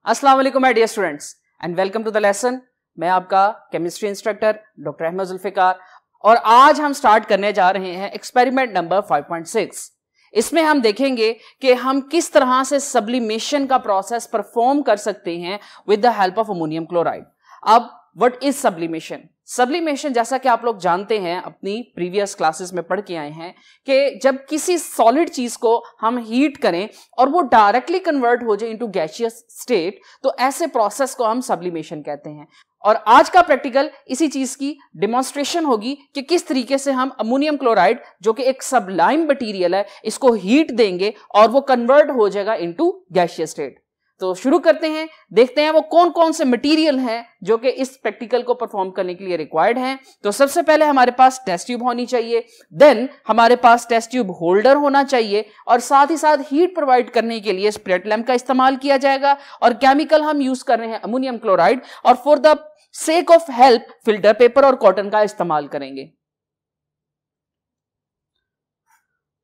अस्सलाम वालेकुम my dear students and welcome to the lesson. मैं आपका chemistry instructor doctor Ahmad Zulfiqar और आज हम स्टार्ट करने जा रहे हैं एक्सपेरिमेंट नंबर 5.6। इसमें हम देखेंगे कि हम किस तरह से सब्लिमेशन का प्रोसेस परफॉर्म कर सकते हैं with the help of ammonium chloride. अब व्हाट इज सब्लिमेशन? सब्लिमेशन जैसा कि आप लोग जानते हैं, अपनी प्रीवियस क्लासेस में पढ़ के आए हैं कि जब किसी सॉलिड चीज को हम हीट करें और वो डायरेक्टली कन्वर्ट हो जाए इनटू गैसियस स्टेट, तो ऐसे प्रोसेस को हम सब्लिमेशन कहते हैं। और आज का प्रैक्टिकल इसी चीज की डिमॉन्स्ट्रेशन होगी कि किस तरीके से हम अमोनियम क्लोराइड, जो कि एक सबलाइम मटीरियल है, इसको हीट देंगे और वो कन्वर्ट हो जाएगा इनटू गैसियस स्टेट। तो शुरू करते हैं, देखते हैं वो कौन कौन से मटेरियल हैं जो कि इस प्रैक्टिकल को परफॉर्म करने के लिए रिक्वायर्ड हैं। तो सबसे पहले हमारे पास टेस्ट ट्यूब होनी चाहिए, देन हमारे पास टेस्ट ट्यूब होल्डर होना चाहिए और साथ ही साथ हीट प्रोवाइड करने के लिए स्पिरिट लैम्प का इस्तेमाल किया जाएगा और केमिकल हम यूज कर रहे हैं अमोनियम क्लोराइड और for the sake of help filter paper और कॉटन का इस्तेमाल करेंगे।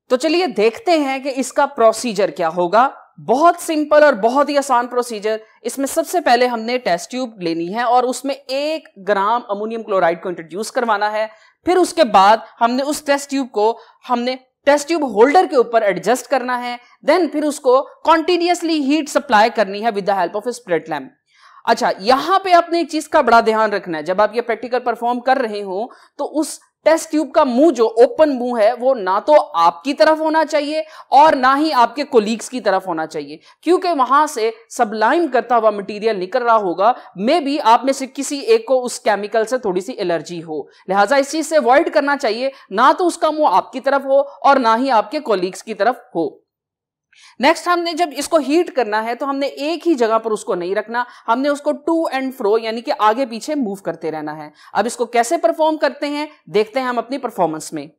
तो चलिए देखते हैं कि इसका प्रोसीजर क्या होगा। बहुत सिंपल और बहुत ही आसान प्रोसीजर। इसमें सबसे पहले हमने टेस्ट ट्यूब लेनी है और उसमें 1 ग्राम अमोनियम क्लोराइड को इंट्रोड्यूस करवाना है। फिर उसके बाद हमने उस टेस्ट ट्यूब को टेस्ट ट्यूब होल्डर के ऊपर एडजस्ट करना है। देन फिर उसको कॉन्टिन्यूअसली हीट सप्लाई करनी है with the help of a spirit lamp. अच्छा, यहां पे आपने एक चीज का बड़ा ध्यान रखना है, जब आप ये प्रैक्टिकल परफॉर्म कर रहे हो तो उस टेस्ट ट्यूब का मुंह, जो ओपन मुंह है, वो ना तो आपकी तरफ होना चाहिए और ना ही आपके कोलीग्स की तरफ होना चाहिए, क्योंकि वहां से सबलाइम करता हुआ मटेरियल निकल रहा होगा। मे बी आप में से किसी एक को उस केमिकल से थोड़ी सी एलर्जी हो, लिहाजा इस चीज से अवॉइड करना चाहिए। ना तो उसका मुंह आपकी तरफ हो और ना ही आपके कोलीग्स की तरफ हो। नेक्स्ट, हमने जब इसको हीट करना है तो हमने एक ही जगह पर उसको नहीं रखना, हमने उसको टू एंड फ्रो यानी कि आगे पीछे मूव करते रहना है। अब इसको कैसे परफॉर्म करते हैं देखते हैं हम अपनी परफॉर्मेंस में।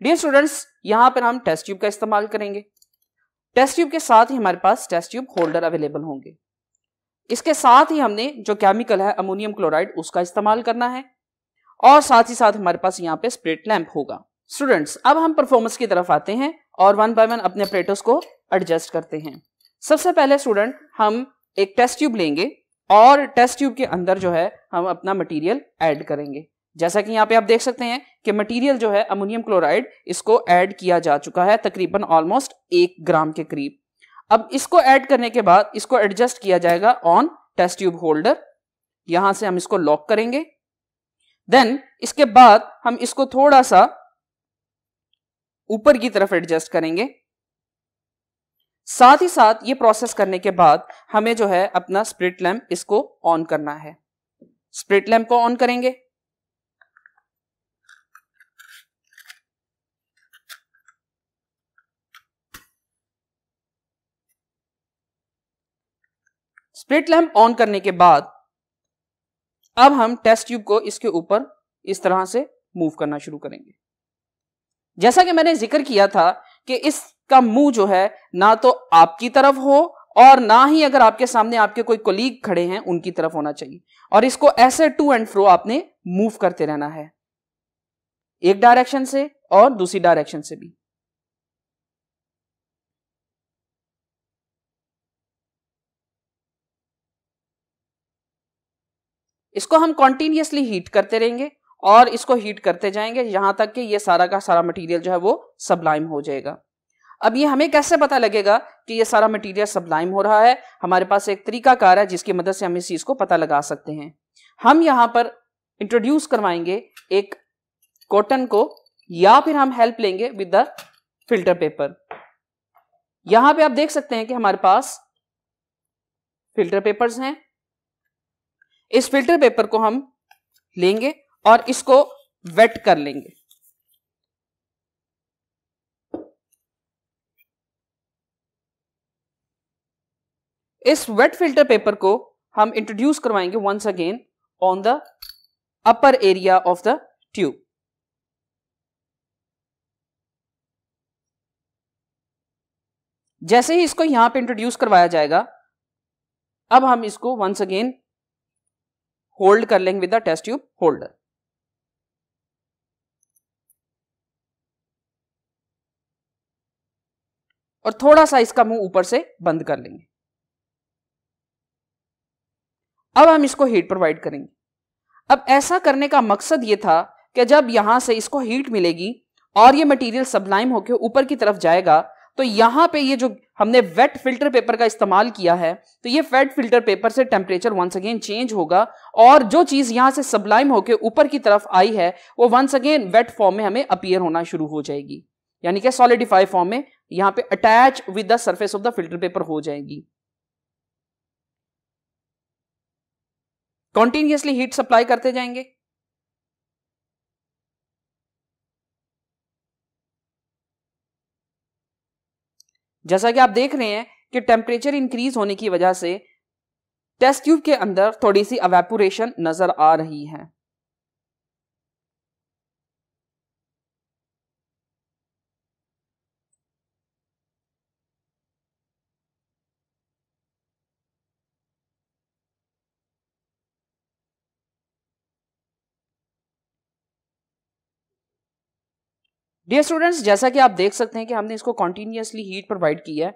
डियर स्टूडेंट्स, यहां पर हम टेस्ट ट्यूब का इस्तेमाल करेंगे। टेस्ट ट्यूब के साथ ही हमारे पास टेस्ट ट्यूब होल्डर अवेलेबल होंगे। इसके साथ ही हमने जो केमिकल है अमोनियम क्लोराइड, उसका इस्तेमाल करना है और साथ ही साथ हमारे पास यहां पे स्पिरिट लैम्प होगा। स्टूडेंट्स, अब हम परफॉर्मेंस की तरफ आते हैं और 1 बाय 1 अपने ऑपरेटर्स को एडजस्ट करते हैं। सबसे पहले स्टूडेंट, हम एक टेस्ट ट्यूब लेंगे और टेस्ट ट्यूब के अंदर जो है हम अपना मटेरियल ऐड करेंगे। जैसा कि यहाँ पे आप देख सकते हैं कि मटेरियल जो है अमोनियम क्लोराइड, इसको ऐड किया जा चुका है तकरीबन ऑलमोस्ट 1 ग्राम के करीब। अब इसको ऐड करने के बाद इसको एडजस्ट किया जाएगा ऑन टेस्ट ट्यूब होल्डर। यहां से हम इसको लॉक करेंगे। देन इसके बाद हम इसको थोड़ा सा ऊपर की तरफ एडजस्ट करेंगे। साथ ही साथ ये प्रोसेस करने के बाद हमें जो है अपना स्पिरिट लैम्प इसको ऑन करना है। स्पिरिट लैम्प को ऑन करेंगे। स्पिरिट लैम्प ऑन करने के बाद अब हम टेस्ट ट्यूब को इसके ऊपर इस तरह से मूव करना शुरू करेंगे। जैसा कि मैंने जिक्र किया था कि इसका मुंह जो है ना तो आपकी तरफ हो और ना ही अगर आपके सामने आपके कोई कोलीग खड़े हैं उनकी तरफ होना चाहिए, और इसको ऐसे टू एंड फ्रो आपने मूव करते रहना है, एक डायरेक्शन से और दूसरी डायरेक्शन से भी। इसको हम कॉन्टिन्यूअसली हीट करते रहेंगे और इसको हीट करते जाएंगे यहां तक कि ये सारा का सारा मटेरियल जो है वो सबलाइम हो जाएगा। अब ये हमें कैसे पता लगेगा कि ये सारा मटेरियल सबलाइम हो रहा है? हमारे पास एक तरीकाकार है जिसकी मदद से हम इस चीज को पता लगा सकते हैं। हम यहां पर इंट्रोड्यूस करवाएंगे एक कॉटन को, या फिर हम हेल्प लेंगे विद द फिल्टर पेपर। यहां पे आप देख सकते हैं कि हमारे पास फिल्टर पेपर्स हैं। इस फिल्टर पेपर को हम लेंगे और इसको वेट कर लेंगे। इस वेट फिल्टर पेपर को हम इंट्रोड्यूस करवाएंगे once again on the upper area of the tube. जैसे ही इसको यहां पे इंट्रोड्यूस करवाया जाएगा, अब हम इसको वंस अगेन होल्ड कर लेंगे with the test tube holder. और थोड़ा सा इसका मुंह ऊपर से बंद कर लेंगे। अब हम इसको हीट प्रोवाइड करेंगे। अब ऐसा करने का मकसद ये था कि जब यहां से इसको हीट मिलेगी और ये मटेरियल सबलाइम होकर ऊपर की तरफ जाएगा, तो यहां पे ये जो हमने वेट फिल्टर पेपर का इस्तेमाल किया है, तो ये वेट फिल्टर पेपर से टेम्परेचर वंस अगेन चेंज होगा और जो चीज यहां से सबलाइम होकर ऊपर की तरफ आई है वो वंस अगेन वेट फॉर्म में हमें अपीयर होना शुरू हो जाएगी, यानी कि सॉलिडिफाई फॉर्म में यहां पे attach with the surface of the filter paper हो जाएगी। कॉन्टिन्यूअसली हीट सप्लाई करते जाएंगे। जैसा कि आप देख रहे हैं कि टेम्परेचर इंक्रीज होने की वजह से टेस्ट ट्यूब के अंदर थोड़ी सी एवेपोरेशन नजर आ रही है। डियर स्टूडेंट्स, जैसा कि आप देख सकते हैं कि हमने इसको कॉन्टिन्यूअसली हीट प्रोवाइड की है।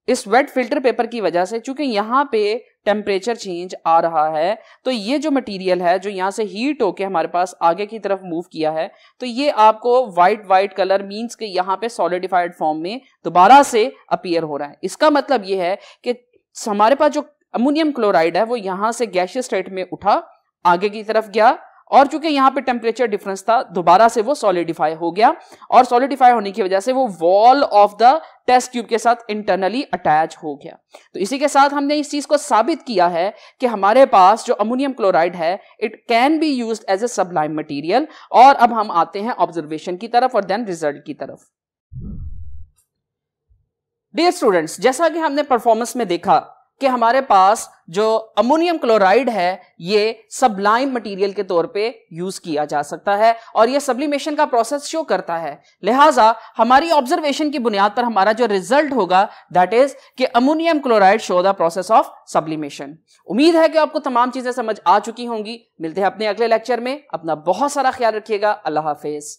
इस वेट फिल्टर पेपर की वजह से चूंकि यहां पे टेम्परेचर चेंज आ रहा है, तो ये जो मटेरियल है जो यहां से हीट होके हमारे पास आगे की तरफ मूव किया है, तो ये आपको वाइट कलर मींस के यहां पे सॉलिडिफाइड फॉर्म में दोबारा से अपीयर हो रहा है। इसका मतलब ये है कि हमारे पास जो अमोनियम क्लोराइड है वो यहां से गैसियस स्टेट में उठा, आगे की तरफ गया और चूंकि यहां पे टेम्परेचर डिफरेंस था, दोबारा से वो सॉलिडिफाई हो गया और सॉलिडिफाई होने की वजह से वो wall of the test tube के साथ इंटरनली अटैच हो गया। तो इसी के साथ हमने इस चीज को साबित किया है कि हमारे पास जो अमोनियम क्लोराइड है it can be used as a sublime material. और अब हम आते हैं ऑब्जर्वेशन की तरफ और देन रिजल्ट की तरफ। डियर स्टूडेंट्स, जैसा कि हमने परफॉर्मेंस में देखा कि हमारे पास जो अमोनियम क्लोराइड है ये सबलाइम मटेरियल के तौर पे यूज किया जा सकता है और ये सब्लिमेशन का प्रोसेस शो करता है। लिहाजा हमारी ऑब्जर्वेशन की बुनियाद पर हमारा जो रिजल्ट होगा दैट इज कि ammonium chloride show the process of sublimation. उम्मीद है कि आपको तमाम चीजें समझ आ चुकी होंगी। मिलते हैं अपने अगले लेक्चर में। अपना बहुत सारा ख्याल रखिएगा। अल्लाह हाफिज।